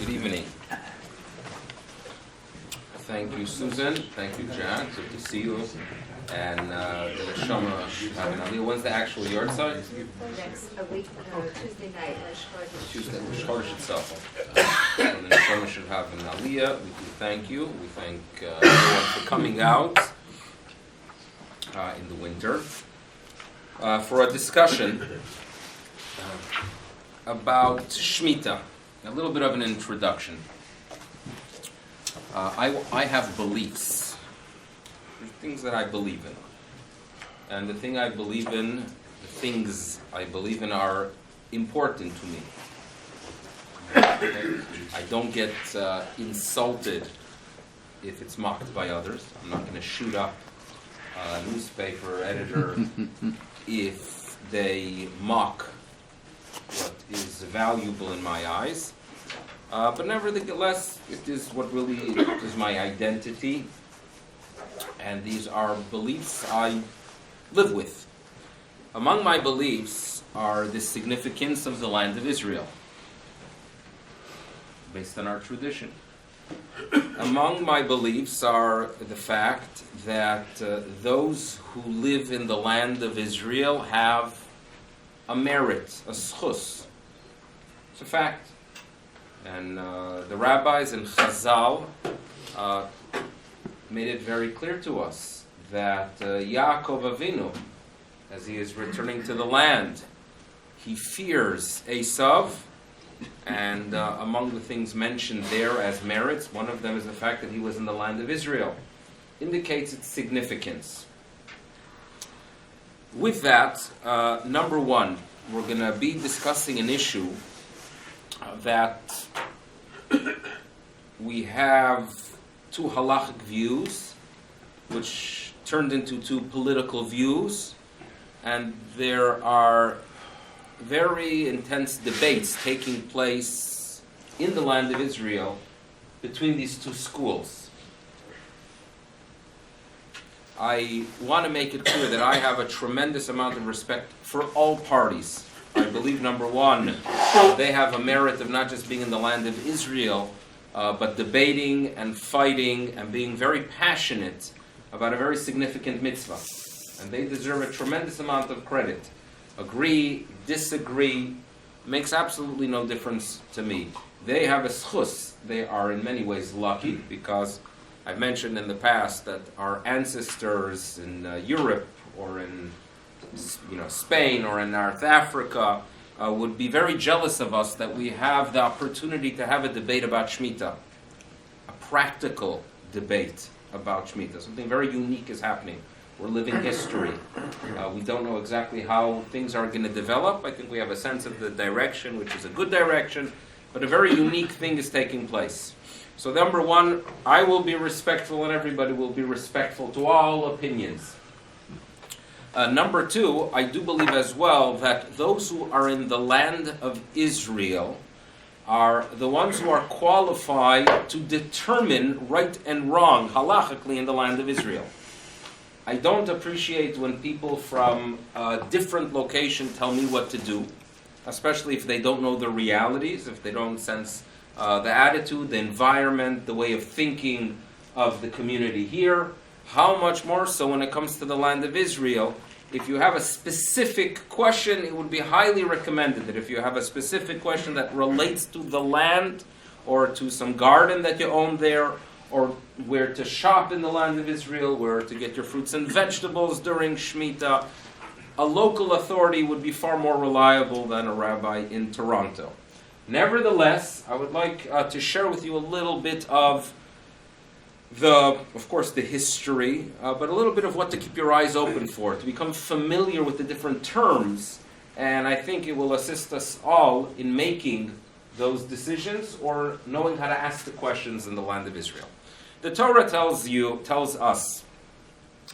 Good evening. Thank you, Susan. Thank you, Jack. Good to see you. And the Neshama having Aliyah. When's the actual yard site? Next week, Tuesday night, Tuesday, Rosh Chodesh itself. So the Neshama should have an Aliyah. We do thank you. We thank everyone for coming out in the winter for a discussion about Shmita. A little bit of an introduction. I have beliefs. There's things that I believe in. And the things I believe in are important to me. I don't get insulted if it's mocked by others. I'm not going to shoot up a newspaper editor if they mock what is valuable in my eyes. But nevertheless, it is what really is my identity. And these are beliefs I live with. Among my beliefs are the significance of the land of Israel, based on our tradition. Among my beliefs are the fact that those who live in the land of Israel have a merit, a schus. It's a fact. And the rabbis and Chazal made it very clear to us that Yaakov Avinu, as he is returning to the land, he fears Esav, and among the things mentioned there as merits, one of them is the fact that he was in the land of Israel. Indicates its significance. With that, number one, we're going to be discussing an issue that we have two halachic views, which turned into two political views, and there are very intense debates taking place in the land of Israel between these two schools. I want to make it clear that I have a tremendous amount of respect for all parties. I believe, number one, they have a merit of not just being in the land of Israel, but debating and fighting and being very passionate about a very significant mitzvah. And they deserve a tremendous amount of credit. Agree, disagree, makes absolutely no difference to me. They have a schus. They are in many ways lucky, because I've mentioned in the past that our ancestors in Europe or in Spain or in North Africa would be very jealous of us that we have the opportunity to have a debate about Shmita, a practical debate about Shmita. Something very unique is happening. We're living history. We don't know exactly how things are going to develop. I think we have a sense of the direction, which is a good direction, but a very unique thing is taking place. So number one, I will be respectful and everybody will be respectful to all opinions. Number two, I do believe as well that those who are in the land of Israel are the ones who are qualified to determine right and wrong halachically in the land of Israel. I don't appreciate when people from a different location tell me what to do, especially if they don't know the realities, if they don't sense the attitude, the environment, the way of thinking of the community here. How much more so when it comes to the land of Israel? If you have a specific question, it would be highly recommended that if you have a specific question that relates to the land or to some garden that you own there, or where to shop in the land of Israel, where to get your fruits and vegetables during Shmita, a local authority would be far more reliable than a rabbi in Toronto. Nevertheless, I would like to share with you a little bit of the history, but a little bit of what to keep your eyes open for, to become familiar with the different terms, and I think it will assist us all in making those decisions or knowing how to ask the questions in the land of Israel. The Torah tells us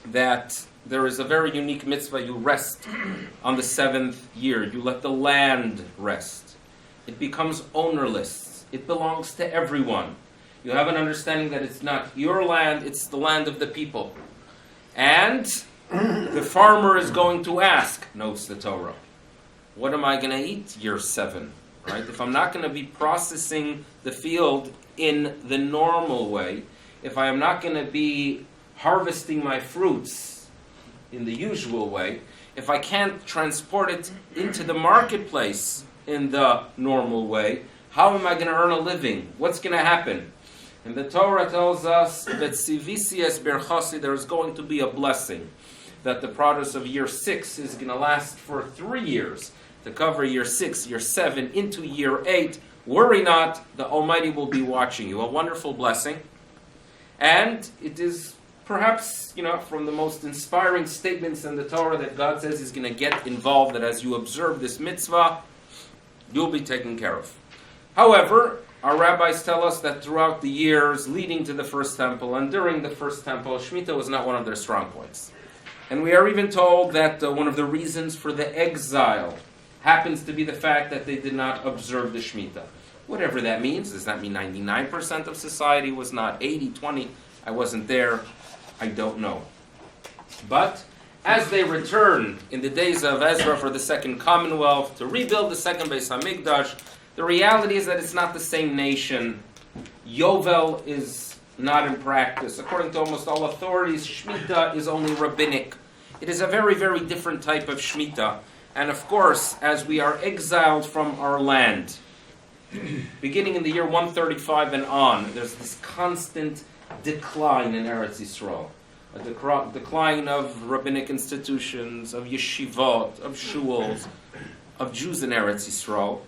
that there is a very unique mitzvah. You rest on the seventh year. You let the land rest. It becomes ownerless. It belongs to everyone. You have an understanding that it's not your land, it's the land of the people. And the farmer is going to ask, notes the Torah, what am I going to eat year 7? right? If I'm not going to be processing the field in the normal way, if I am not going to be harvesting my fruits in the usual way, if I can't transport it into the marketplace in the normal way, how am I going to earn a living? What's going to happen? And the Torah tells us that Sivisias Berchasi, there is going to be a blessing, that the produce of year 6 is going to last for 3 years, to cover year 6, year 7, into year 8. Worry not, the Almighty will be watching you. A wonderful blessing. And it is perhaps, from the most inspiring statements in the Torah that God says He's going to get involved, that as you observe this mitzvah, you'll be taken care of. However, our rabbis tell us that throughout the years leading to the first temple and during the first temple, Shmita was not one of their strong points. And we are even told that one of the reasons for the exile happens to be the fact that they did not observe the Shmita. Whatever that means. Does that mean 99% of society was not? 80, 20? I wasn't there. I don't know. But as they return in the days of Ezra for the Second Commonwealth to rebuild the second Beis HaMikdash, the reality is that it's not the same nation. Yovel is not in practice. According to almost all authorities, Shmita is only rabbinic. It is a very, very different type of Shmita. And of course, as we are exiled from our land, beginning in the year 135 and on, there's this constant decline in Eretz Yisrael. A decline of rabbinic institutions, of yeshivot, of shuls, of Jews in Eretz Yisrael.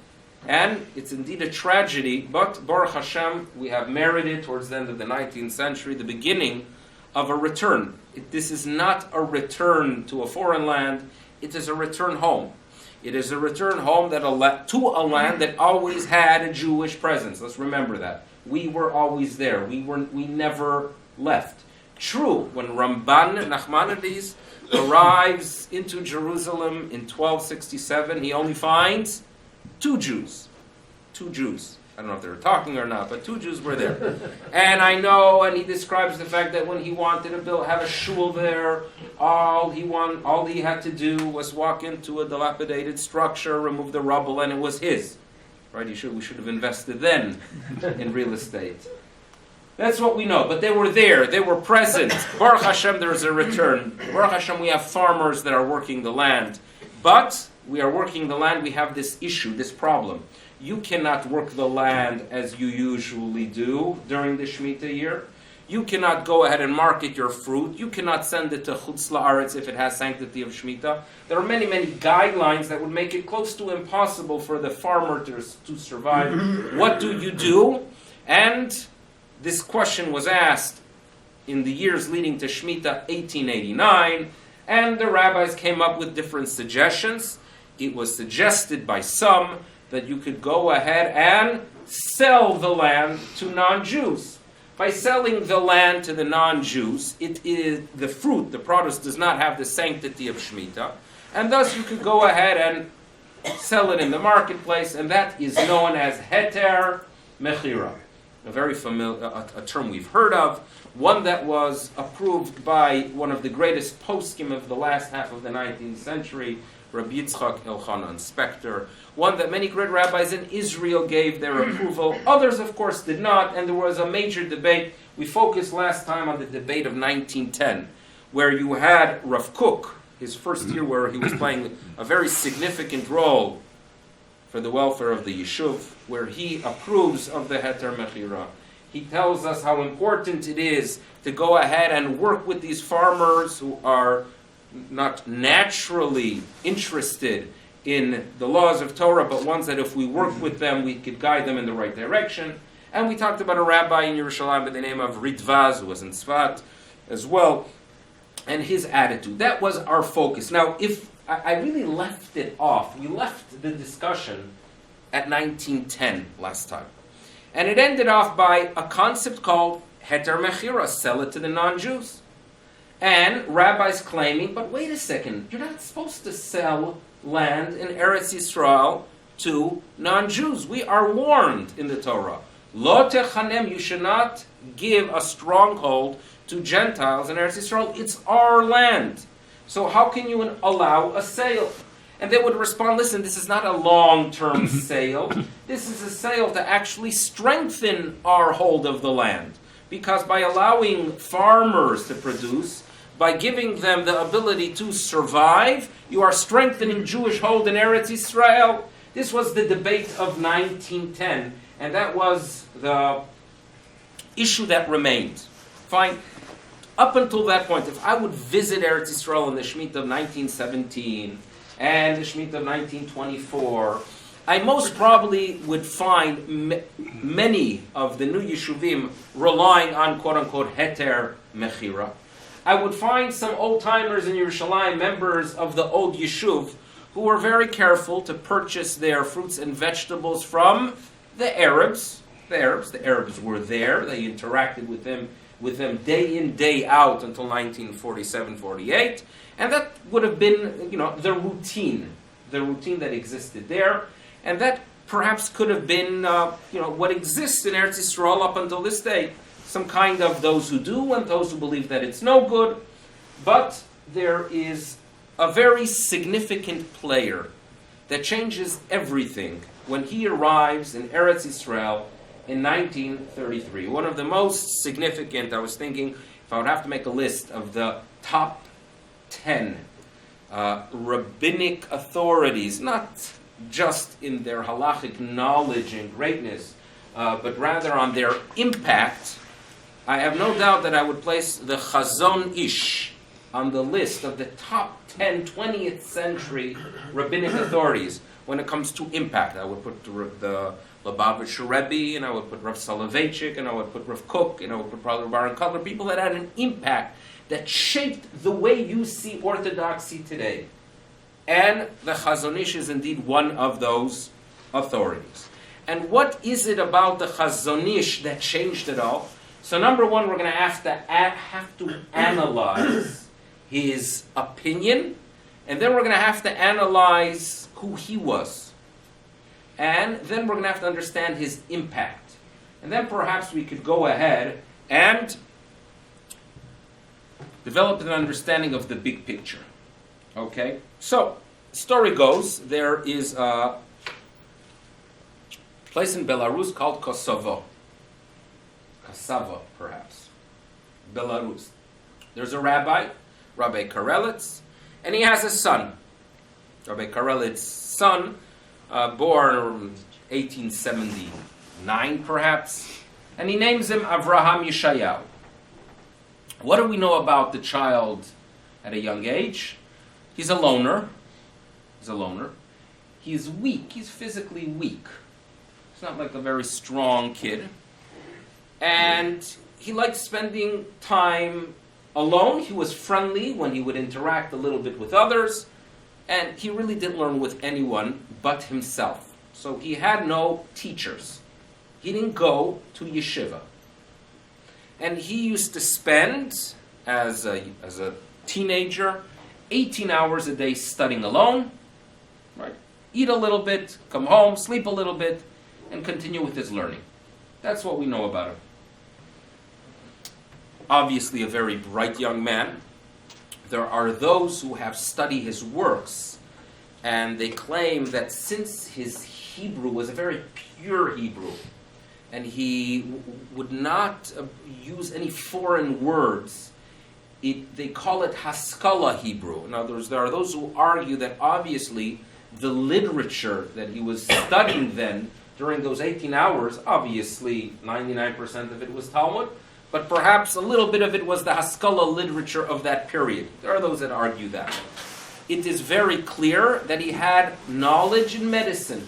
And it's indeed a tragedy, but Baruch Hashem, we have merited towards the end of the 19th century the beginning of a return. This is not a return to a foreign land, it is a return home. It is a return home to a land that always had a Jewish presence. Let's remember that. We were always there. We never left. True, when Ramban Nachmanides arrives into Jerusalem in 1267, he only finds 2 Jews. 2 Jews. I don't know if they were talking or not, but 2 Jews were there. And I know, and he describes the fact that when he wanted to have a shul there, all he had to do was walk into a dilapidated structure, remove the rubble, and it was his. Right? We should have invested then in real estate. That's what we know. But they were there. They were present. Baruch Hashem, there is a return. Baruch Hashem, we have farmers that are working the land. But we are working the land, we have this issue, this problem. You cannot work the land as you usually do during the Shmita year. You cannot go ahead and market your fruit. You cannot send it to Chutz La'aretz if it has sanctity of Shmita. There are many, many guidelines that would make it close to impossible for the farmer to survive. What do you do? And this question was asked in the years leading to Shmita 1889, and the rabbis came up with different suggestions. It was suggested by some that you could go ahead and sell the land to non-Jews. By selling the land to the non-Jews, it is the fruit, the produce does not have the sanctity of Shmita, and thus you could go ahead and sell it in the marketplace, and that is known as heter mechira. A very familiar, a term we've heard of, one that was approved by one of the greatest poskim of the last half of the 19th century, Rabbi Yitzchak Elchanan Spector, one that many great rabbis in Israel gave their approval. Others, of course, did not, and there was a major debate. We focused last time on the debate of 1910, where you had Rav Kook, his first year where he was playing a very significant role for the welfare of the Yishuv, where he approves of the Heter Mechira. He tells us how important it is to go ahead and work with these farmers who are not naturally interested in the laws of Torah, but ones that if we work with them, we could guide them in the right direction. And we talked about a rabbi in Yerushalayim by the name of Ritvaz, who was in Tzfat as well, and his attitude. That was our focus. Now, if I really left it off, we left the discussion at 1910 last time. And it ended off by a concept called Heter Mechira, sell it to the non-Jews. And rabbis claiming, but wait a second, you're not supposed to sell land in Eretz Yisrael to non-Jews. We are warned in the Torah. Lo techanem, you should not give a stronghold to Gentiles in Eretz Yisrael. It's our land. So how can you allow a sale? And they would respond, listen, this is not a long-term sale. This is a sale to actually strengthen our hold of the land. Because by allowing farmers to produce, by giving them the ability to survive, you are strengthening Jewish hold in Eretz Israel. This was the debate of 1910, and that was the issue that remained. Fine. Up until that point, if I would visit Eretz Israel in the Shmita of 1917 and the Shmita of 1924, I most probably would find many of the new Yeshuvim relying on quote-unquote heter mechira. I would find some old-timers in Yerushalayim, members of the old Yeshuv, who were very careful to purchase their fruits and vegetables from the Arabs. The Arabs were there. They interacted with them day in, day out until 1947-48. And that would have been, the routine that existed there. And that perhaps could have been, what exists in Eretz Yisrael up until this day. Some kind of those who do and those who believe that it's no good. But there is a very significant player that changes everything when he arrives in Eretz Yisrael in 1933. One of the most significant, I was thinking, if I would have to make a list of the top 10 rabbinic authorities, not just in their halachic knowledge and greatness, but rather on their impact, I have no doubt that I would place the Chazon Ish on the list of the top 10 20th century rabbinic authorities when it comes to impact. I would put the Lubavitcher Rebbe, and I would put Rav Soloveitchik, and I would put Rav Kook, and I would put probably Baron Cutler, people that had an impact that shaped the way you see orthodoxy today. And the Chazon Ish is indeed one of those authorities. And what is it about the Chazon Ish that changed it all? So number one, we're going to have to analyze his opinion, and then we're going to have to analyze who he was. And then we're going to have to understand his impact. And then perhaps we could go ahead and develop an understanding of the big picture. Okay? So, the story goes, there is a place in Belarus called Kosovo. Kosovo, perhaps. Belarus. There's a rabbi, Rabbi Karelitz, and he has a son. Rabbi Karelitz's son, born in 1879, perhaps, and he names him Avraham Yeshayahu. What do we know about the child at a young age? He's a loner. He's weak. He's physically weak. He's not like a very strong kid. And he liked spending time alone. He was friendly when he would interact a little bit with others. And he really didn't learn with anyone but himself. So he had no teachers. He didn't go to yeshiva. And he used to spend, as a teenager, 18 hours a day studying alone. Right? Eat a little bit, come home, sleep a little bit, and continue with his learning. That's what we know about him. Obviously a very bright young man. There are those who have studied his works, and they claim that since his Hebrew was a very pure Hebrew, and he would not use any foreign words, they call it Haskalah Hebrew. In other words, there are those who argue that obviously the literature that he was studying then during those 18 hours, obviously 99% of it was Talmud, but perhaps a little bit of it was the Haskalah literature of that period. There are those that argue that. It is very clear that he had knowledge in medicine.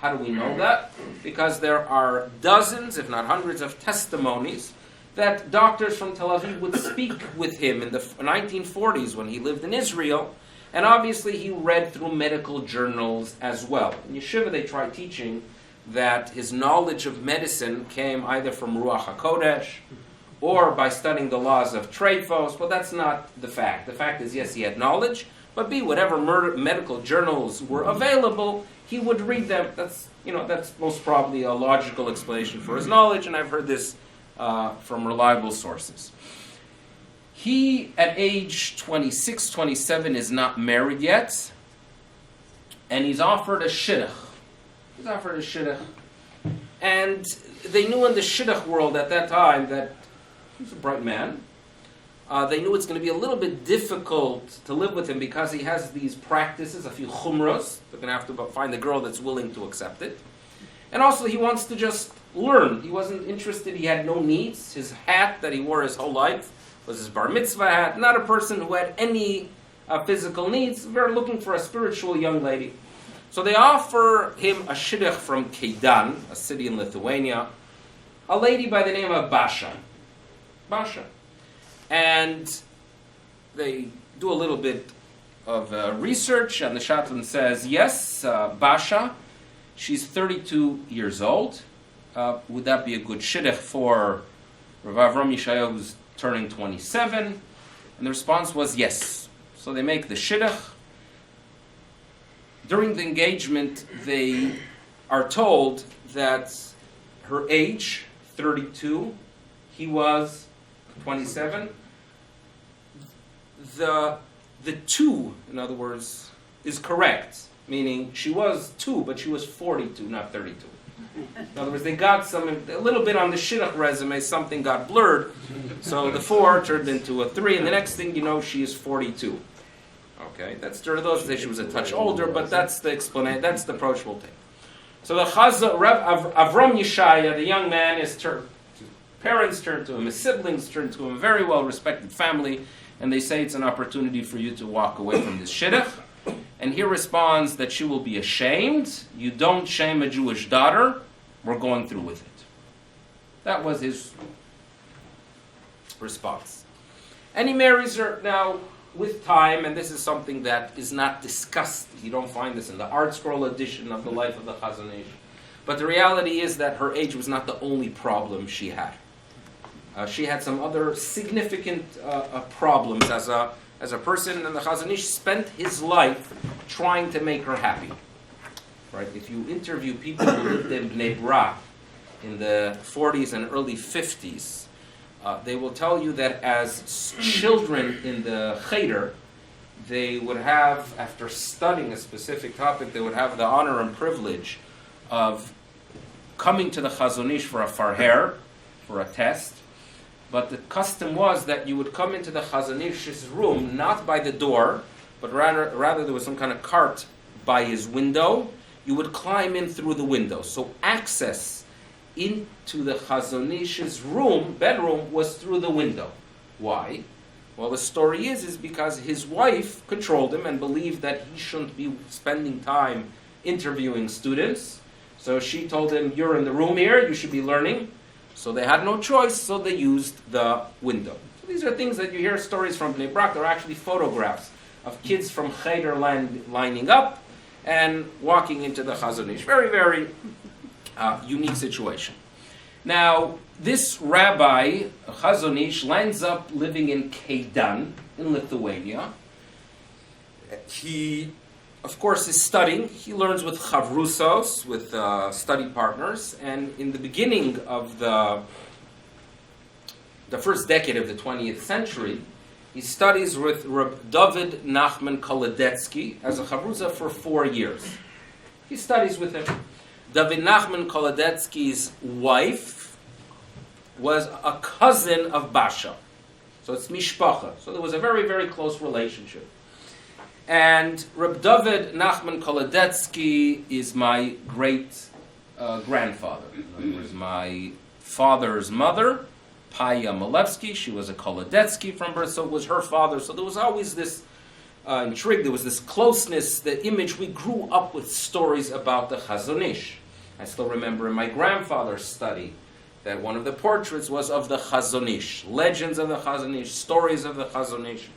How do we know that? Because there are dozens, if not hundreds, of testimonies that doctors from Tel Aviv would speak with him in the 1940s when he lived in Israel. And obviously he read through medical journals as well. In Yeshiva they tried teaching that his knowledge of medicine came either from Ruach HaKodesh or by studying the laws of Trefos. Well, that's not the fact. The fact is, yes, he had knowledge, but B, whatever medical journals were available, he would read them. That's most probably a logical explanation for his knowledge, and I've heard this from reliable sources. He, at age 26, 27, is not married yet, and he's offered a shidduch. And they knew in the shidduch world at that time that he was a bright man. They knew it's going to be a little bit difficult to live with him because he has these practices, a few chumros. They're going to have to find a girl that's willing to accept it. And also he wants to just learn. He wasn't interested, he had no needs. His hat that he wore his whole life was his bar mitzvah hat. Not a person who had any physical needs. They're looking for a spiritual young lady. So they offer him a shidduch from Keidan, a city in Lithuania, a lady by the name of Basha. And they do a little bit of research, and the Shatan says, yes, Basha, she's 32 years old. Would that be a good shidduch for Rav Avram Yishayahu, who's turning 27? And the response was yes. So they make the shidduch. During the engagement, they are told that her age, 32, he was 27. The two, in other words, is correct, meaning she was 2, but she was 42, not 32. In other words, they got a little bit on the shidduch resume, something got blurred, so the 4 turned into a 3, and the next thing you know, she is 42. Okay, that's during those days she was a touch older, but that's the explanation. That's the approach we'll take. So the Avram Yishaya, the young man, his parents turn to him, his siblings turn to him, a very well-respected family, and they say it's an opportunity for you to walk away from this shidduch. And he responds that she will be ashamed. You don't shame a Jewish daughter. We're going through with it. That was his response. And he marries her now. With time, and this is something that is not discussed. You don't find this in the Art Scroll edition of the life of the Chazon Ish. But the reality is that her age was not the only problem she had. She had some other significant problems as a person, and the Chazon Ish spent his life trying to make her happy. Right? If you interview people who lived in Bnei Brak in the 40s and early 50s, they will tell you that as children in the cheder, they would have, after studying a specific topic, they would have the honor and privilege of coming to the Chazon Ish for a farher, for a test. But the custom was that you would come into the Chazon Ish's room, not by the door, but rather there was some kind of cart by his window. You would climb in through the window. So access into the Chazon Ish's bedroom, was through the window. Why? Well, the story is because his wife controlled him and believed that he shouldn't be spending time interviewing students. So she told him, you're in the room here, you should be learning. So they had no choice, so they used the window. So these are things that you hear stories from Bnei Brak. They're actually photographs of kids from Cheder lining up and walking into the Chazon Ish. Very, very unique situation. Now, this rabbi, Chazon Ish, lands up living in Keidan, in Lithuania. He, of course, is studying. He learns with chavrusos, with study partners, and in the beginning of the first decade of the 20th century, he studies with Rabbi David Nachman Kolodetsky as a chavrusa for 4 years. He studies with him. David Nachman Kolodetsky's wife was a cousin of Basha. So it's mishpacha. So there was a very, very close relationship. And Reb David Nachman Kolodetsky is my great grandfather. In other words, my father's mother, Rabbi Milevsky, she was a Kolodetsky from birth, so it was her father. So there was always this intrigue, there was this closeness, the image. We grew up with stories about the Chazon Ish. I still remember in my grandfather's study that one of the portraits was of the Chazon Ish, legends of the Chazon Ish, stories of the Chazon Ish.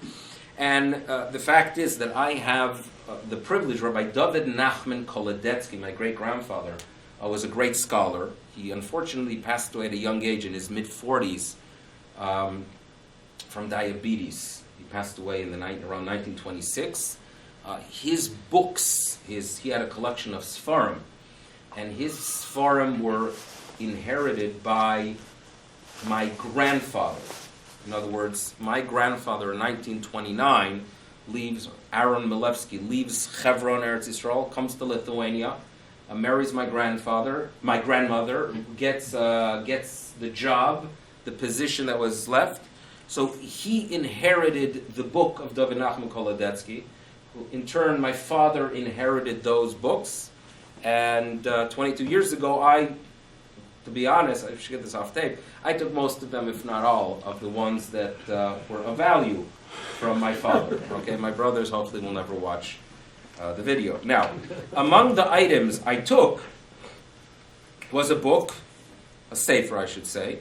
And the fact is that I have the privilege, Rabbi David Nachman Kolodetsky, my great-grandfather, was a great scholar. He unfortunately passed away at a young age in his mid-40s from diabetes. He passed away in around 1926. His books, he had a collection of Sfarim, and his Sfarim were inherited by my grandfather. In other words, my grandfather in 1929 leaves, Aaron Milevsky leaves Hebron, Eretz Yisrael, comes to Lithuania, marries my grandmother, gets the job, the position that was left. So he inherited the book of David Nachman Kolodetsky. In turn, my father inherited those books. And 22 years ago, to be honest, I should get this off tape, I took most of them, if not all, of the ones that were of value from my father. Okay, my brothers hopefully will never watch the video. Now, among the items I took was a book, a sefer I should say,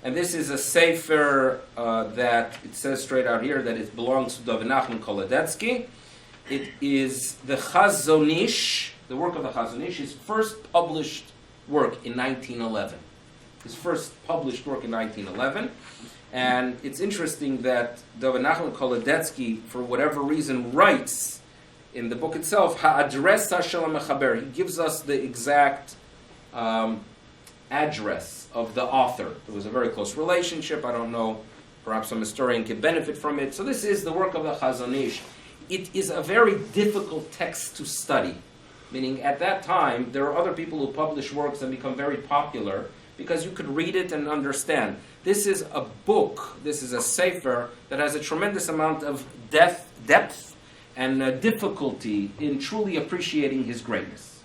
and this is a sefer that, it says straight out here, that it belongs to David Nachman Kolodetsky. It is the Chazon Ish, the work of the Chazon Ish, his first published work in 1911. His first published work in 1911. And it's interesting that David Nachman Kolodetsky, for whatever reason, writes in the book itself, Ha'adres Shel HaMechaber. He gives us the exact address of the author. There was a very close relationship. I don't know, perhaps some historian could benefit from it. So this is the work of the Chazon Ish. It is a very difficult text to study. Meaning, at that time, there are other people who publish works and become very popular because you could read it and understand. This is a book, this is a sefer that has a tremendous amount of depth and difficulty in truly appreciating his greatness.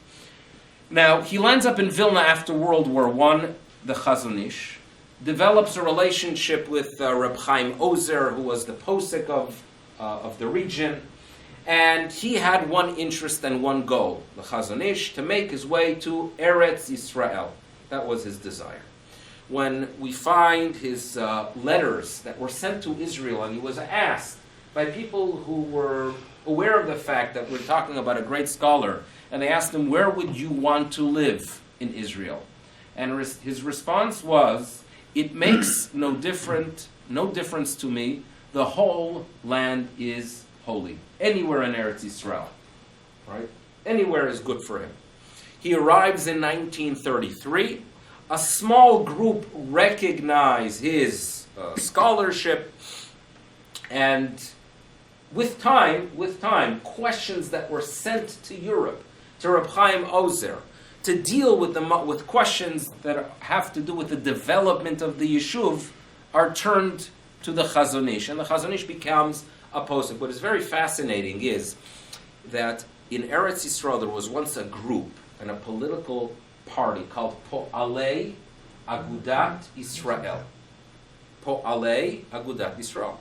Now, he lands up in Vilna after World War I, the Chazon Ish, develops a relationship with Reb Chaim Ozer, who was the posek of the region, and he had one interest and one goal, the Chazon Ish, to make his way to Eretz Yisrael. That was his desire. When we find his letters that were sent to Israel, and he was asked by people who were aware of the fact that we're talking about a great scholar, and they asked him, where would you want to live in Israel? And his response was, it makes no difference to me. The whole land is holy. Anywhere in Eretz Yisrael, right? Anywhere is good for him. He arrives in 1933. A small group recognize his scholarship, and with time, questions that were sent to Europe, to Reb Chaim Ozer, to deal with questions that have to do with the development of the Yishuv, are turned to the Chazon Ish, and the Chazon Ish becomes a posek. What is very fascinating is that in Eretz Yisrael there was once a group and a political party called Po'alei Agudat Yisrael. Po'alei Agudat Yisrael.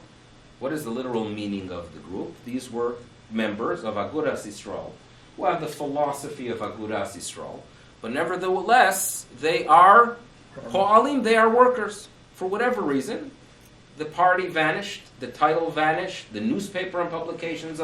What is the literal meaning of the group? These were members of Agudas Yisrael who have the philosophy of Agudas Yisrael, but nevertheless they are Po'alim, they are workers. For whatever reason, the party vanished, the title vanished, the newspaper and publications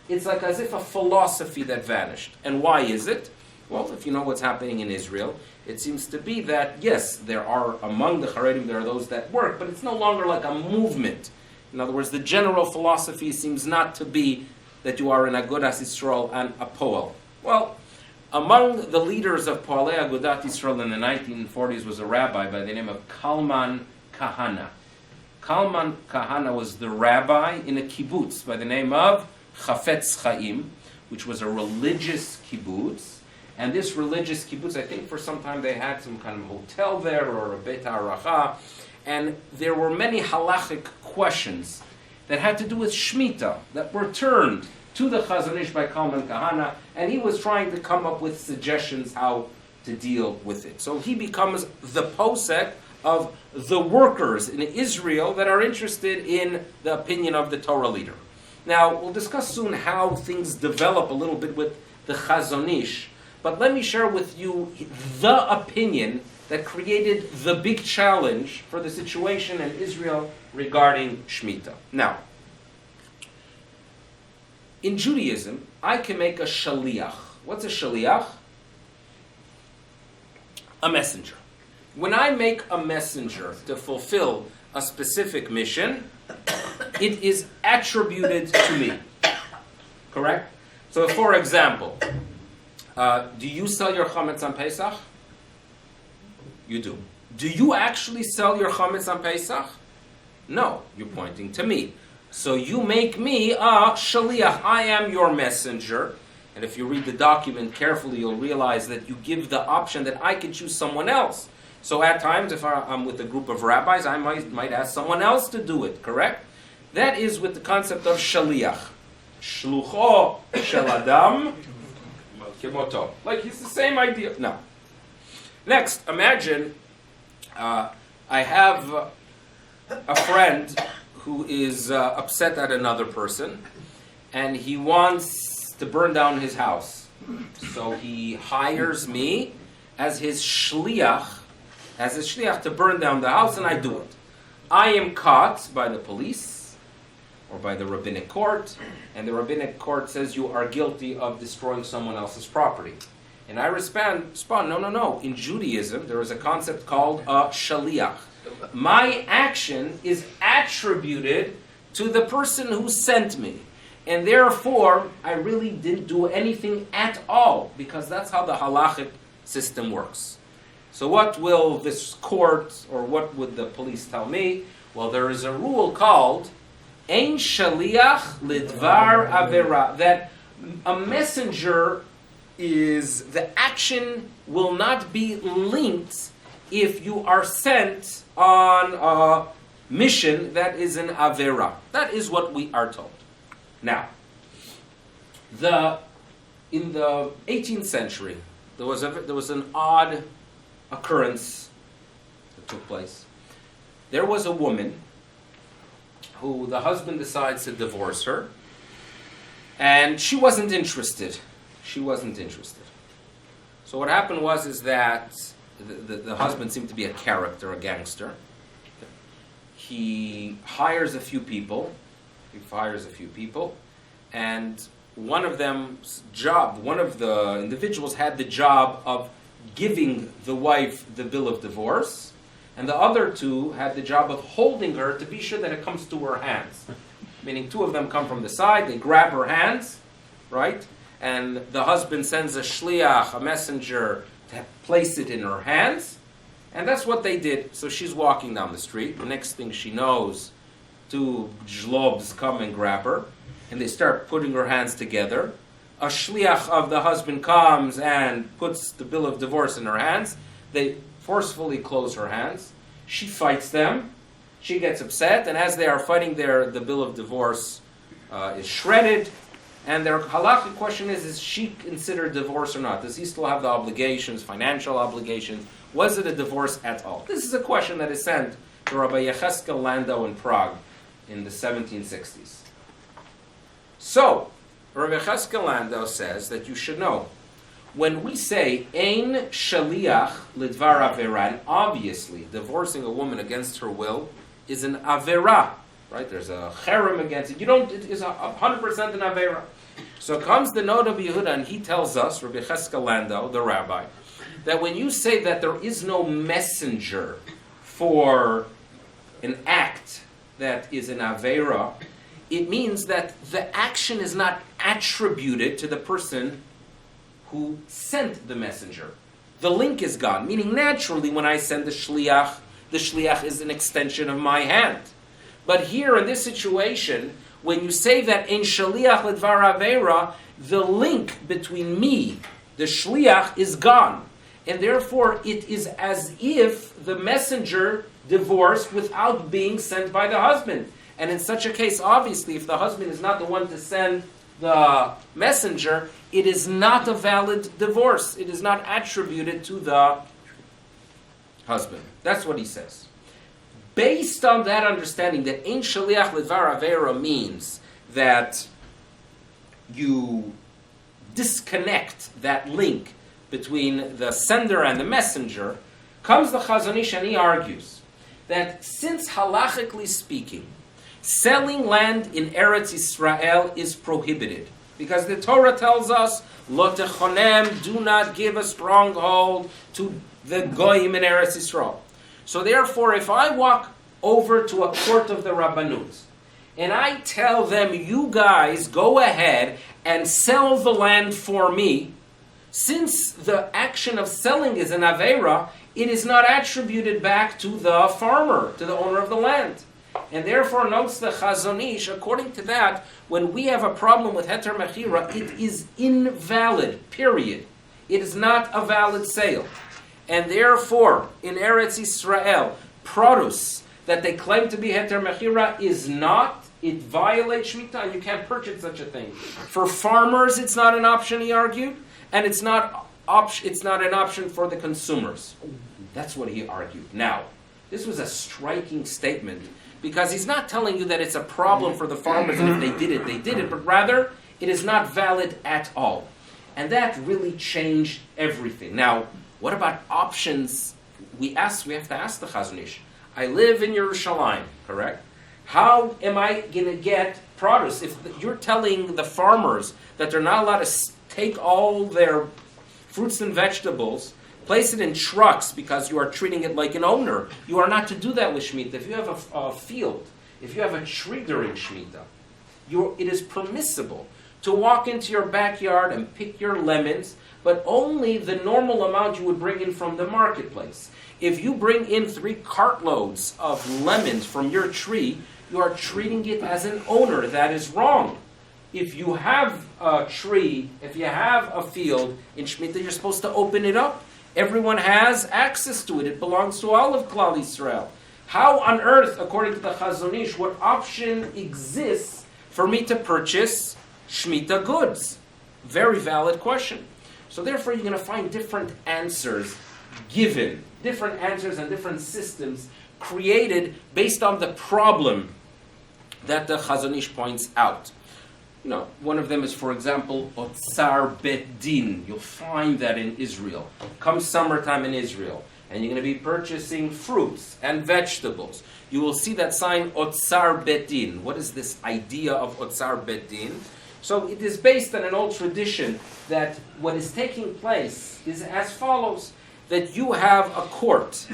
it's like as if a philosophy that vanished. And why is it? Well, if you know what's happening in Israel, it seems to be that, yes, there are, among the Haredim, there are those that work, but it's no longer like a movement. In other words, the general philosophy seems not to be that you are an Agudas Yisrael and a Poel. Well, among the leaders of Poalei Agudat Yisrael in the 1940s was a rabbi by the name of Kalman Kahana. Kalman Kahana was the rabbi in a kibbutz by the name of Chafetz Chaim, which was a religious kibbutz. And this religious kibbutz, I think for some time they had some kind of hotel there or a Beit HaAracha. And there were many halachic questions that had to do with Shmita that were turned to the Chazon Ish by Kalman Kahana. And he was trying to come up with suggestions how to deal with it. So he becomes the posek of the workers in Israel that are interested in the opinion of the Torah leader. Now, we'll discuss soon how things develop a little bit with the Chazon Ish, but let me share with you the opinion that created the big challenge for the situation in Israel regarding Shmita. Now, in Judaism, I can make a shaliach. What's a shaliach? A messenger. When I make a messenger to fulfill a specific mission, it is attributed to me. Correct? So, for example, do you sell your chametz on Pesach? You do. Do you actually sell your chametz on Pesach? No, you're pointing to me. So you make me a shaliach. I am your messenger. And if you read the document carefully, you'll realize that you give the option that I can choose someone else. So at times, if I'm with a group of rabbis, I might ask someone else to do it, correct? That is with the concept of shaliach. Shlucho shel adam kemoto. Like, it's the same idea. No. Next, imagine I have a friend who is upset at another person, and he wants to burn down his house. So he hires me as his shliach to burn down the house, and I do it. I am caught by the police or by the rabbinic court, and the rabbinic court says you are guilty of destroying someone else's property. And I respond, no. In Judaism, there is a concept called a shaliach. My action is attributed to the person who sent me. And therefore, I really didn't do anything at all, because that's how the halachic system works. So what will this court, or what would the police tell me? Well, there is a rule called Ein Shaliach Lidvar Avera, that a messenger the action will not be linked if you are sent on a mission that is an Avera. That is what we are told. Now, in the 18th century, there was an odd occurrence that took place. There was a woman who the husband decides to divorce her, and she wasn't interested. So what happened is that the husband seemed to be a character, a gangster. He hires a few people, and one of the individuals had the job of giving the wife the bill of divorce, and the other two had the job of holding her to be sure that it comes to her hands. Meaning two of them come from the side, they grab her hands, right? And the husband sends a shliach, a messenger, to place it in her hands, and that's what they did. So she's walking down the street. The next thing she knows, two jlobs come and grab her, and they start putting her hands together. A shliach of the husband comes and puts the bill of divorce in her hands. They forcefully close her hands. She fights them. She gets upset, and as they are fighting the bill of divorce is shredded. And their halakhic question is she considered divorce or not? Does he still have the obligations, financial obligations? Was it a divorce at all? This is a question that is sent to Rabbi Yecheskel Landau in Prague in the 1760s. So, Rabbi Yecheskel Landau says that you should know, when we say Ein Shaliach Lidvar Avera, and obviously divorcing a woman against her will is an Avera, right? There's a cherem against it. It is 100% an Avera. So comes the Noda B'Yehuda, and he tells us, Rabbi Yecheskel Landau, the rabbi, that when you say that there is no messenger for an act that is an Avera, it means that the action is not attributed to the person who sent the messenger. The link is gone, meaning naturally when I send the shliach is an extension of my hand. But here in this situation, when you say that in shaliach ledvar avera, the link between me, the shliach, is gone. And therefore it is as if the messenger divorced without being sent by the husband. And in such a case, obviously, if the husband is not the one to send the messenger, it is not a valid divorce. It is not attributed to the husband. That's what he says. Based on that understanding that Ein Shaliach Lidvar Avera means that you disconnect that link between the sender and the messenger, comes the Chazon Ish and he argues that since halachically speaking, selling land in Eretz Yisrael is prohibited, because the Torah tells us, Lo techonem, do not give a stronghold to the goyim in Eretz Yisrael. So therefore, if I walk over to a court of the Rabbanut, and I tell them, you guys go ahead and sell the land for me, since the action of selling is an Aveira, it is not attributed back to the farmer, to the owner of the land. And therefore, notes the Chazon Ish, according to that, when we have a problem with Heter Mechira, it is invalid, period. It is not a valid sale. And therefore, in Eretz Yisrael, produce that they claim to be Heter Mechira is not, it violates Shmita, and you can't purchase such a thing. For farmers, it's not an option, he argued, and it's not an option for the consumers. That's what he argued. Now, this was a striking statement, because he's not telling you that it's a problem for the farmers, and if they did it, but rather, it is not valid at all. And that really changed everything. Now, what about options? We have to ask the Chazon Ish. I live in Yerushalayim, correct? How am I going to get produce? If you're telling the farmers that they're not allowed to take all their fruits and vegetables, place it in trucks because you are treating it like an owner. You are not to do that with Shmita. If you have a field, if you have a tree during Shmita, it is permissible to walk into your backyard and pick your lemons, but only the normal amount you would bring in from the marketplace. If you bring in 3 cartloads of lemons from your tree, you are treating it as an owner. That is wrong. If you have a tree, if you have a field in Shmita, you're supposed to open it up. Everyone has access to it. It belongs to all of Klal Yisrael. How on earth, according to the Chazon Ish, what option exists for me to purchase Shmita goods? Very valid question. So therefore, you're going to find different answers given, different answers and different systems created based on the problem that the Chazon Ish points out. You know, one of them is, for example, Otsar Bet Din. You'll find that in Israel. Come summertime in Israel, and you're going to be purchasing fruits and vegetables. You will see that sign Otsar Bet Din. What is this idea of Otsar Bet Din? So it is based on an old tradition that what is taking place is as follows, that you have a court.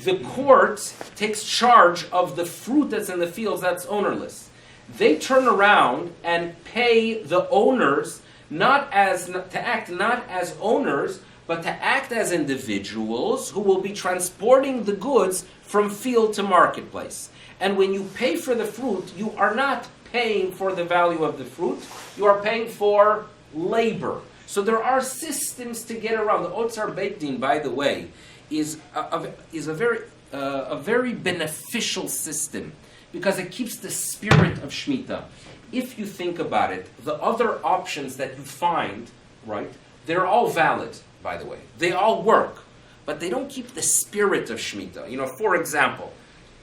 The court takes charge of the fruit that's in the fields that's ownerless. They turn around and pay the owners to act not as owners, but to act as individuals who will be transporting the goods from field to marketplace. And when you pay for the fruit, you are not paying for the value of the fruit, you are paying for labor. So there are systems to get around. The Otzar Beit Din, by the way, is a very beneficial system because it keeps the spirit of Shmita. If you think about it, the other options that you find, right, they're all valid, by the way. They all work, but they don't keep the spirit of Shmita. You know, for example,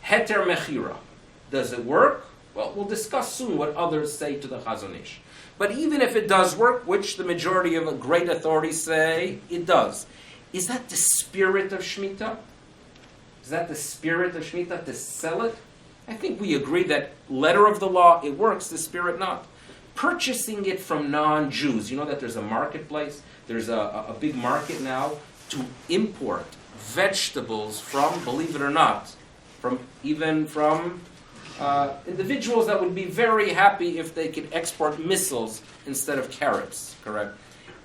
Heter Mechira. Does it work? Well, we'll discuss soon what others say to the Chazon Ish. But even if it does work, which the majority of great authorities say it does, is that the spirit of Shmita? Is that the spirit of Shmita to sell it? I think we agree that letter of the law, it works, the spirit not. Purchasing it from non-Jews, you know that there's a marketplace, there's a big market now to import vegetables from, believe it or not, from individuals that would be very happy if they could export missiles instead of carrots, correct?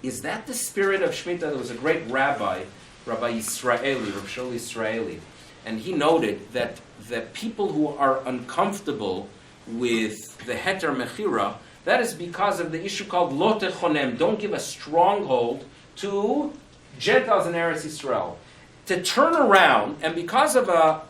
Is that the spirit of Shmita? There was a great Rabbi Israeli, Rav Shol Israeli, and he noted that the people who are uncomfortable with the Heter Mechira, that is because of the issue called Lo Techonem, don't give a stronghold to Gentiles in Eretz Yisrael. To turn around, and because of a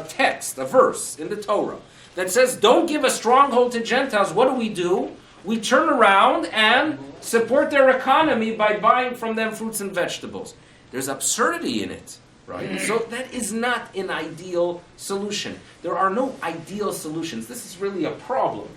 text, a verse in the Torah, that says, don't give a stronghold to Gentiles, what do? We turn around and support their economy by buying from them fruits and vegetables. There's absurdity in it, right? So that is not an ideal solution. There are no ideal solutions. This is really a problem.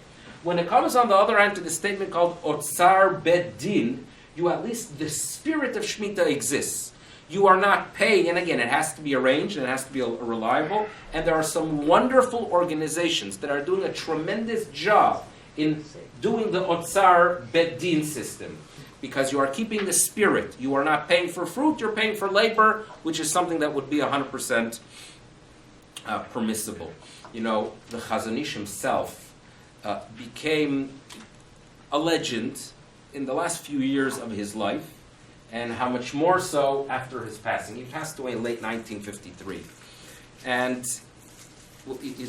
When it comes on the other hand to the statement called Otsar Bet Din, at least the spirit of Shmita exists. You are not paying, and again, it has to be arranged, and it has to be reliable, and there are some wonderful organizations that are doing a tremendous job in doing the Otsar Bet Din system, because you are keeping the spirit. You are not paying for fruit, you're paying for labor, which is something that would be 100% permissible. You know, the Chazon Ish himself became a legend in the last few years of his life, and how much more so after his passing. He passed away in late 1953. And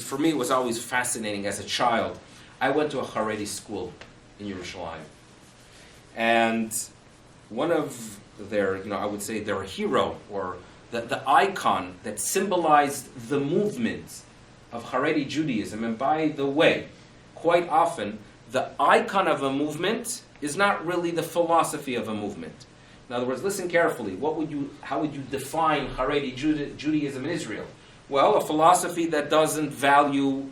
for me, it was always fascinating as a child. I went to a Haredi school in Yerushalayim. And one of their, I would say their hero, or the icon that symbolized the movement of Haredi Judaism. And by the way, quite often, the icon of a movement is not really the philosophy of a movement. In other words, listen carefully. How would you define Haredi Judaism in Israel? Well, a philosophy that doesn't value,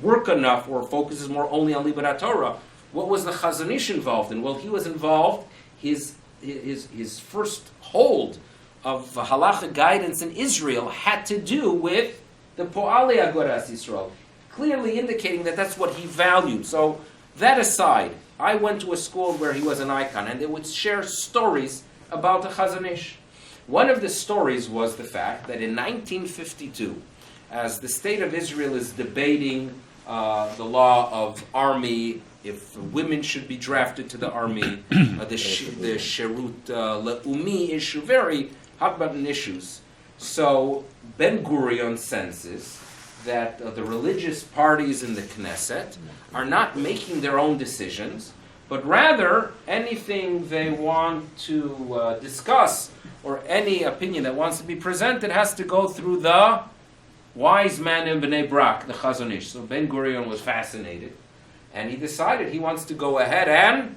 work enough, or focuses more only on Libat Torah. What was the Chazon Ish involved in? Well, he was involved. His first hold of halachic guidance in Israel had to do with the Po'alei Agoras Yisrael, clearly indicating that that's what he valued. So that aside, I went to a school where he was an icon, and they would share stories about the Chazon Ish. One of the stories was the fact that in 1952, as the state of Israel is debating the law of army, if women should be drafted to the army, the Sherut Le'umi issue, very hot button issues. So Ben Gurion senses that the religious parties in the Knesset are not making their own decisions, but rather anything they want to discuss or any opinion that wants to be presented has to go through the wise man in Bnei Brak, the Chazon Ish. So Ben Gurion was fascinated, and he decided he wants to go ahead and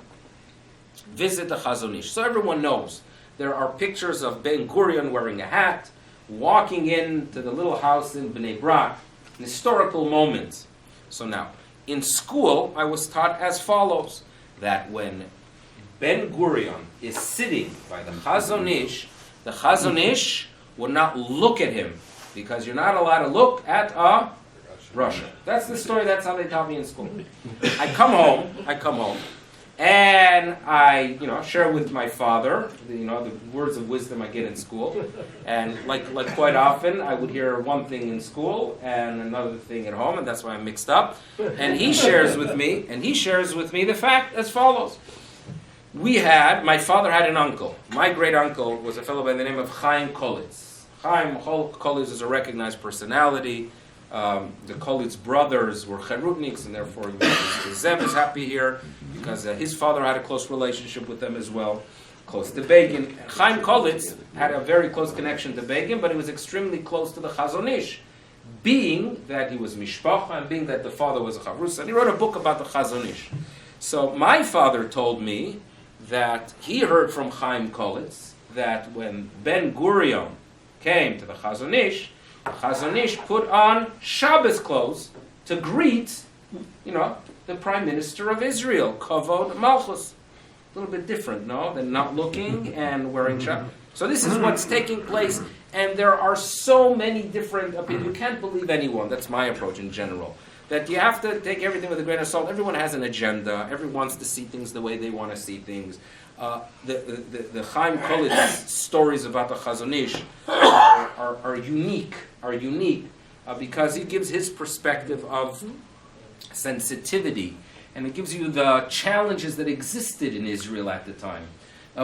visit the Chazon Ish. So everyone knows there are pictures of Ben Gurion wearing a hat, walking into the little house in Bnei Brak, an historical moment. So now, in school, I was taught as follows, that when Ben Gurion is sitting by the Chazon Ish would not look at him, because you're not allowed to look at a Russia. That's the story, that's how they taught me in school. I come home, and I, share with my father, the words of wisdom I get in school. And like quite often, I would hear one thing in school and another thing at home, and that's why I'm mixed up. And he shares with me the fact as follows. My father had an uncle. My great uncle was a fellow by the name of Chaim Kolitz. Chaim Kolitz is a recognized personality. The Kolitz brothers were Cherutniks, and therefore Zev is happy here because his father had a close relationship with them as well, close to Begin. Chaim Kolitz had a very close connection to Begin, but he was extremely close to the Chazon Ish, being that he was Mishpacha and being that the father was a Chavrusa. And he wrote a book about the Chazon Ish. So my father told me that he heard from Chaim Kolitz that when Ben Gurion came to the Chazon Ish put on Shabbos clothes to greet, the Prime Minister of Israel, Kavod Malchus. A little bit different, no? Than not looking and wearing Shabbos. So this is what's taking place, and there are so many different opinions. You can't believe anyone. That's my approach in general. That you have to take everything with a grain of salt. Everyone has an agenda. Everyone wants to see things the way they want to see things. The Chaim Kolitz stories about the Chazon Ish are unique because he gives his perspective of sensitivity, and it gives you the challenges that existed in Israel at the time.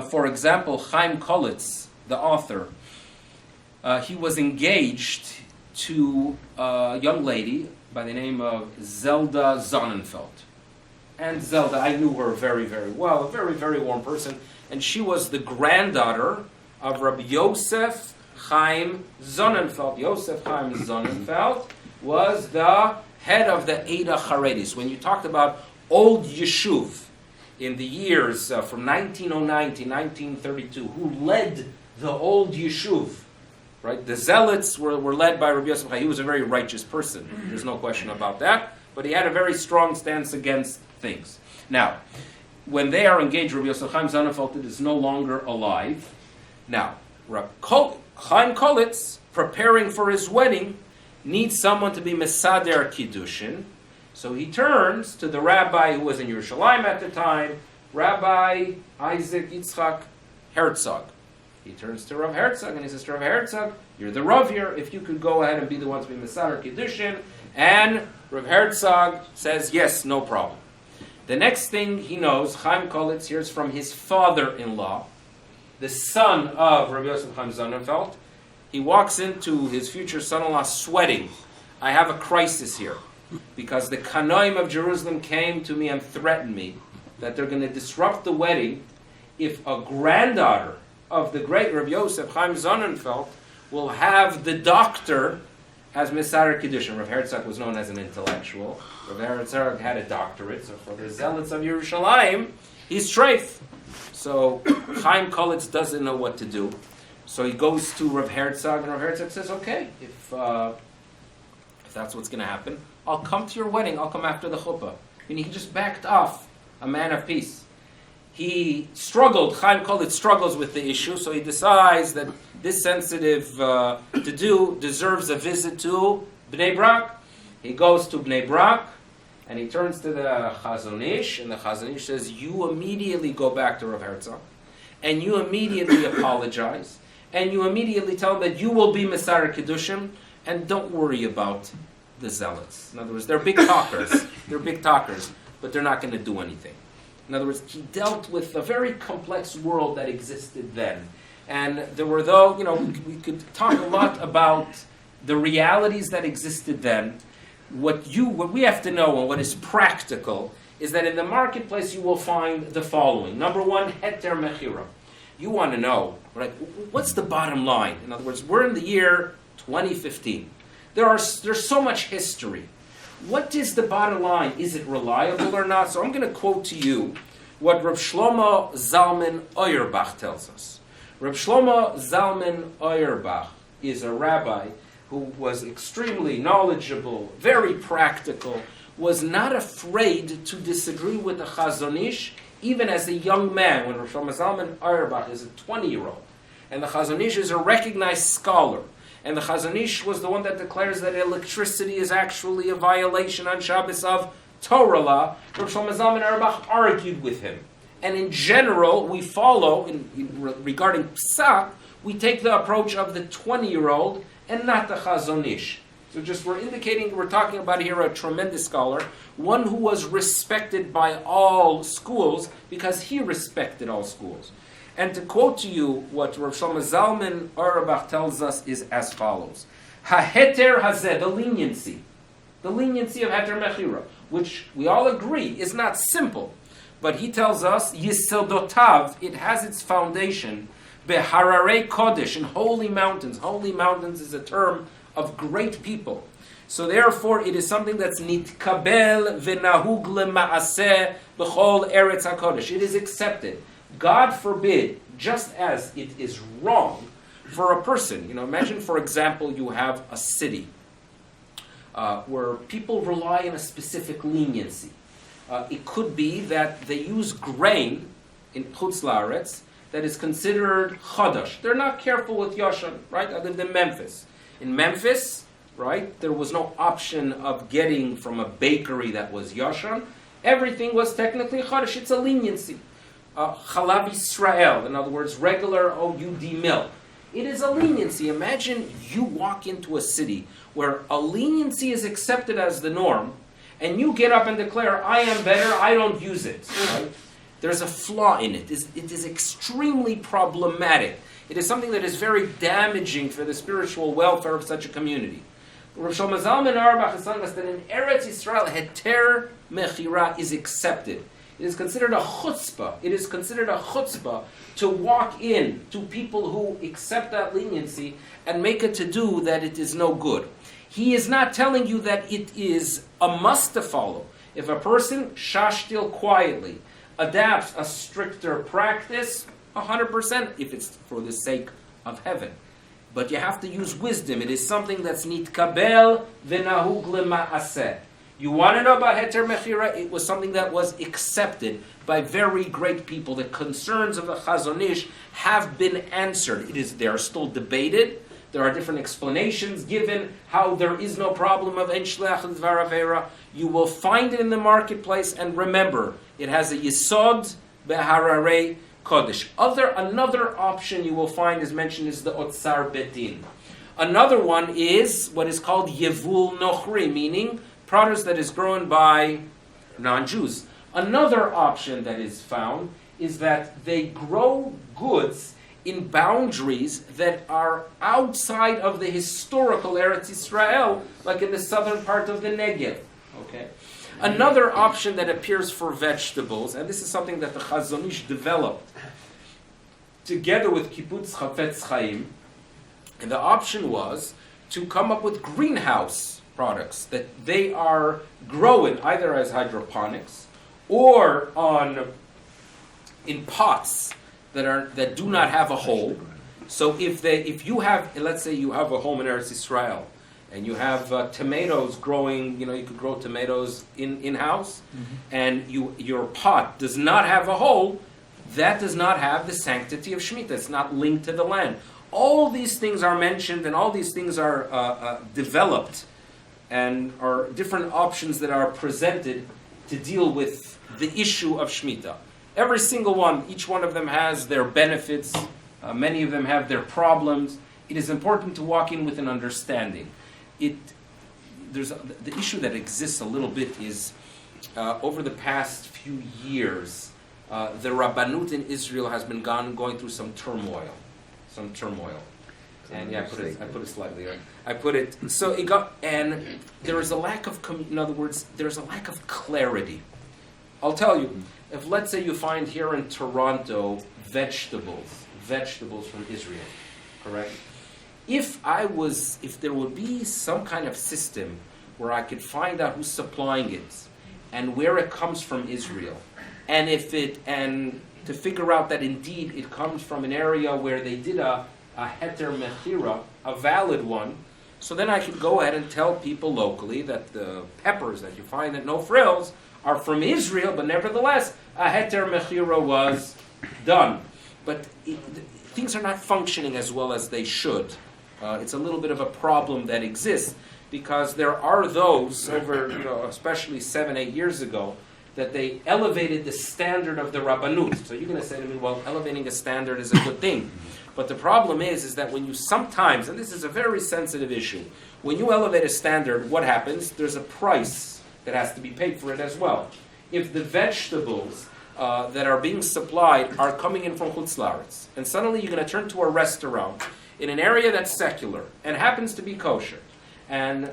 For example, Chaim Kolitz, the author, he was engaged to a young lady by the name of Zelda Sonnenfeld. And Zelda, I knew her very, very well, a very, very warm person, and she was the granddaughter of Rabbi Yosef Chaim Sonnenfeld. Yosef Chaim Sonnenfeld was the head of the Eidah Haredis. When you talked about old Yeshuv in the years from 1909 to 1932, who led the old Yeshuv, right? The Zealots were led by Rabbi Yosef Chaim. He was a very righteous person. There's no question about that. But he had a very strong stance against things. Now, when they are engaged, Rabbi Yosef Chaim Sonnenfeld is no longer alive. Now, Chaim Kolitz, preparing for his wedding, needs someone to be Mesader Kiddushin. So he turns to the rabbi who was in Yerushalayim at the time, Rabbi Isaac Yitzchak Herzog. He turns to Rav Herzog and he says to Rav Herzog, you're the Rav here, if you could go ahead and be the one to be Mesader Kiddushin. And Rav Herzog says, yes, no problem. The next thing he knows, Chaim Kolitz hears from his father-in-law, the son of Rabbi Yosef Chaim Sonnenfeld. He walks into his future son-in-law sweating I have a crisis here, because the Kanoim of Jerusalem came to me and threatened me that they're going to disrupt the wedding if a granddaughter of the great Rabbi Yosef Chaim Sonnenfeld will have the doctor as Mesarer Kiddushin. Rav Herzog was known as an intellectual. Rav Herzog had a doctorate, so for the zealots of Yerushalayim, he's treif. So Chaim Kolitz doesn't know what to do. So he goes to Rav Herzog, and Rav Herzog says, okay, if that's what's going to happen, I'll come to your wedding, I'll come after the chuppah. And he just backed off, a man of peace. He struggled, Chaim Kolitz struggles with the issue, so he decides that this sensitive to-do deserves a visit to Bnei Brak. He goes to Bnei Brak, and he turns to the Chazon Ish, and the Chazon Ish says, you immediately go back to Rav Herzog, and you immediately apologize, and you immediately tell him that you will be Mesarer Kiddushim, and don't worry about the zealots. In other words, they're big talkers. They're big talkers, but they're not going to do anything. In other words, he dealt with a very complex world that existed then. And there were, though, we could talk a lot about the realities that existed then. What we have to know and what is practical is that in the marketplace you will find the following. Number one, heter mechira. You want to know, right, what's the bottom line? In other words, we're in the year 2015. There's so much history. What is the bottom line? Is it reliable or not? So I'm going to quote to you what Reb Shlomo Zalman Auerbach tells us. Reb Shlomo Zalman Auerbach is a rabbi who was extremely knowledgeable, very practical, was not afraid to disagree with the Chazon Ish, even as a young man, when Reb Shlomo Zalman Auerbach is a 20-year-old. And the Chazon Ish is a recognized scholar. And the Chazon Ish was the one that declares that electricity is actually a violation on Shabbos of Torah law. Rav Shlomo Zalman Auerbach argued with him. And in general, we follow, regarding Psak, we take the approach of the 20-year-old and not the Chazon Ish. So just we're talking about here a tremendous scholar, one who was respected by all schools because he respected all schools. And to quote to you what Rav Shlomo Zalman Auerbach tells us is as follows. Ha-heter hazeh, the leniency of heter mechira, which we all agree is not simple. But he tells us, Yisodotav, it has its foundation, behararei kodesh, in holy mountains. Holy mountains is a term of great people. So therefore, it is something that's nitkabel v'nahug lema'aseh b'chol eretz hakodesh. It is accepted. God forbid, just as it is wrong for a person. Imagine, for example, you have a city where people rely on a specific leniency. It could be that they use grain in Chutz La'aretz that is considered chadash. They're not careful with yashan, right? I lived in Memphis. In Memphis, right, there was no option of getting from a bakery that was yashan. Everything was technically chadash. It's a leniency. Chalav Yisrael, in other words, regular OUD milk. It is a leniency. Imagine you walk into a city where a leniency is accepted as the norm, and you get up and declare, I am better, I don't use it. Right? There's a flaw in it. It is extremely problematic. It is something that is very damaging for the spiritual welfare of such a community. Rav Shlomo Zalman Auerbach is telling us that in Eretz Yisrael, heter mechira is accepted. It is considered a chutzpah. It is considered a chutzpah to walk in to people who accept that leniency and make a to-do that it is no good. He is not telling you that it is a must to follow. If a person shashtil quietly adapts a stricter practice, 100%, if it's for the sake of heaven. But you have to use wisdom. It is something that's nitkabel v'nahug lema'aseh. You want to know about heter mechira? It was something that was accepted by very great people. The concerns of the Chazon Ish have been answered. They are still debated. There are different explanations given how there is no problem of en shleach l'dvar avera. You will find it in the marketplace, and remember, it has a yisod behararei kodesh. Another option you will find is mentioned is the otzar bedin. Another one is what is called yevul nochri, meaning produce that is grown by non-Jews. Another option that is found is that they grow goods in boundaries that are outside of the historical Eretz Israel, like in the southern part of the Negev. Okay. Another option that appears for vegetables, and this is something that the Chazon Ish developed together with Kibbutz Chafetz Chaim, and the option was to come up with greenhouse products that they are growing either as hydroponics or in pots that do not have a hole. So if you have, let's say you have a home in Eretz Israel and you have tomatoes growing, you could grow tomatoes in-house, and your pot does not have a hole, that does not have the sanctity of Shmita. It's not linked to the land. All these things are mentioned, and all these things are developed, and are different options that are presented to deal with the issue of Shmita. Every single one, each one of them has their benefits. Many of them have their problems. It is important to walk in with an understanding. The issue that exists a little bit is over the past few years, the Rabbanut in Israel has been going through some turmoil. And I put it slightly. So it got, and there is a lack of, in other words, there's a lack of clarity. I'll tell you, if let's say you find here in Toronto vegetables from Israel, correct? If there would be some kind of system where I could find out who's supplying it and where it comes from Israel, and to figure out that indeed it comes from an area where they did a heter mechira, a valid one, so then I could go ahead and tell people locally that the peppers that you find at No Frills are from Israel, but nevertheless a heter mechira was done. But things are not functioning as well as they should. It's a little bit of a problem that exists because there are those over, especially 7-8 years ago, that they elevated the standard of the Rabbanut. So you're going to say to me, well, elevating a standard is a good thing. But the problem is that when you sometimes, and this is a very sensitive issue, when you elevate a standard, what happens? There's a price that has to be paid for it as well. If the vegetables that are being supplied are coming in from Chutz La'aretz, and suddenly you're going to turn to a restaurant in an area that's secular and happens to be kosher, and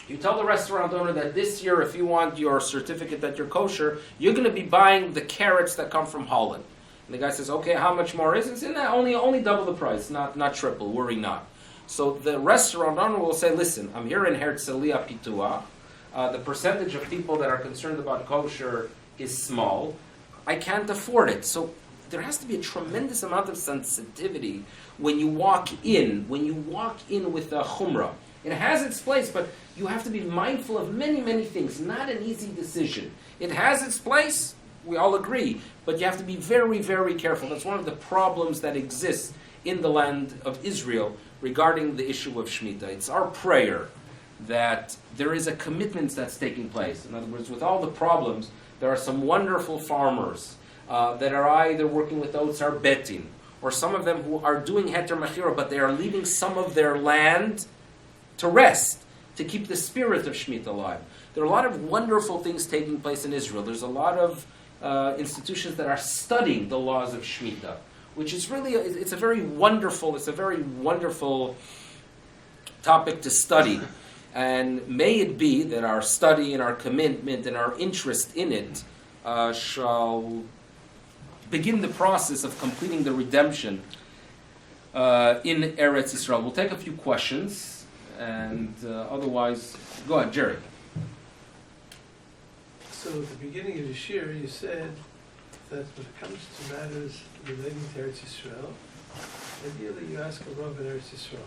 you tell the restaurant owner that this year, if you want your certificate that you're kosher, you're going to be buying the carrots that come from Holland. And the guy says, okay, how much more is it? It's only double the price, not triple, worry not. So the restaurant owner will say, listen, I'm here in Herzliya Pitua. The percentage of people that are concerned about kosher is small. I can't afford it. So there has to be a tremendous amount of sensitivity when you walk in with a chumrah. It has its place, but you have to be mindful of many, many things. Not an easy decision. It has its place, we all agree, but you have to be very, very careful. That's one of the problems that exists in the land of Israel regarding the issue of Shmita. It's our prayer that there is a commitment that's taking place. In other words, with all the problems, there are some wonderful farmers that are either working with Otzar Betin, or some of them who are doing heter mechira, but they are leaving some of their land to rest, to keep the spirit of Shmita alive. There are a lot of wonderful things taking place in Israel. There's a lot of institutions that are studying the laws of Shmita, which is really, it's a very wonderful topic to study. And may it be that our study and our commitment and our interest in it shall begin the process of completing the redemption in Eretz Yisrael. We'll take a few questions. And otherwise, go ahead, Jerry. So at the beginning of the shir, you said that when it comes to matters relating to Eretz Yisrael, ideally you ask a Rav in Eretz Yisrael.